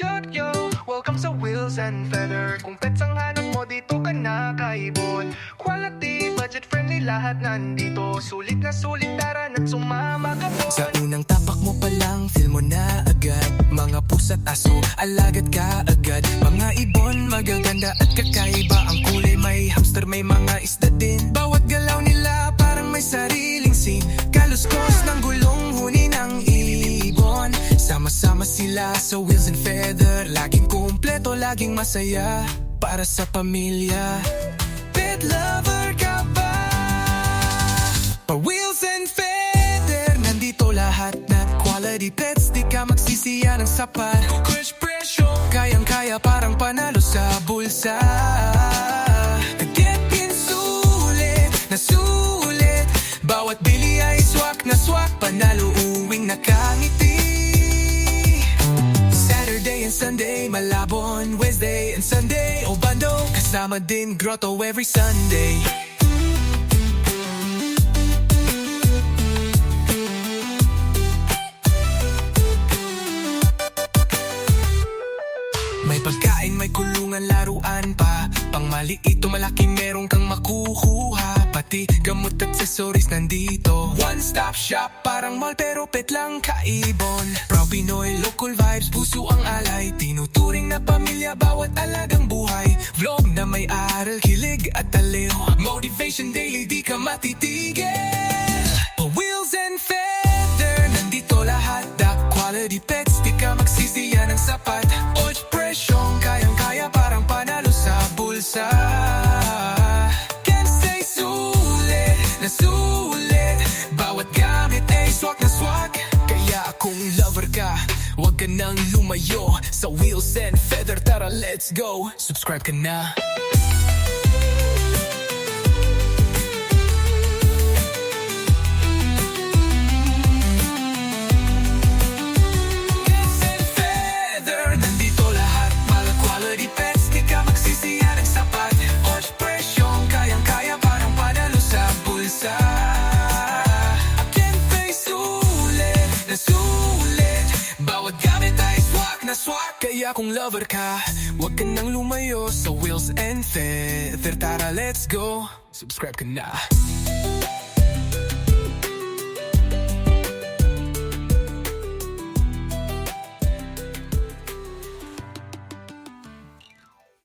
Yo, welcome sa Wheels and Feather. Kung pets ang hanap mo, dito ka na kaibon. Quality, budget friendly, lahat nandito. Sulit na sulit, tara na't sumama ka doon. Sa unang tapak mo pa lang, feel mo na agad. Mga pusa't aso, alagad ka agad. Mga ibon, magaganda at kakaiba. Ang kulay may hamster, may mga isda din. Bawat galaw nila parang may sariling scene. Kaluskos ng gulong huni ng ibon. Sama-sama sila sa Wheels and Feather. Laging kumpleto, laging masaya. Para sa pamilya. Pet lover ka ba? Pa Wheels and Feather, nandito lahat na quality pets. Di ka magsisiya ng sapat. Crush presyo, kayang-kaya parang panalo sa bulsa. Get in sulit na sulit. Bawat bili ay swak na swak. Panalo uwing nakangiti. Saturday and Sunday, Malabon. Wednesday and Sunday, Obando. Kasama din Grotto every Sunday. May pagkain, may kulungan, laruan pa. Pang maliit o malaki meron kang makukuha. Pati gamot at accessories nandito. One-stop shop, parang mall pero pet lang kaibon. Proud Pinoy, local vibes, puso ang alay. Tinuturing na pamilya, bawat alagang buhay. Vlog na may aral, kilig at aliw. Motivation daily, di ka matitigil. Pa Wheels and Feather, nandito lahat. The quality pets, di ka magsisiya ng sapat. Old presyong, kayang-kaya parang panalo sa bulsa. Can't say sulit na sulit. Bawat gamit ay swak na swak. Kaya kung lover ka, huwag ka nang lumayo. Sa Wheels and Feather, tara let's go. Subscribe ka na. Kaya kung lover ka, huwag ka nang lumayo. Sa Wheels and Feather, tara let's go. Subscribe ka na.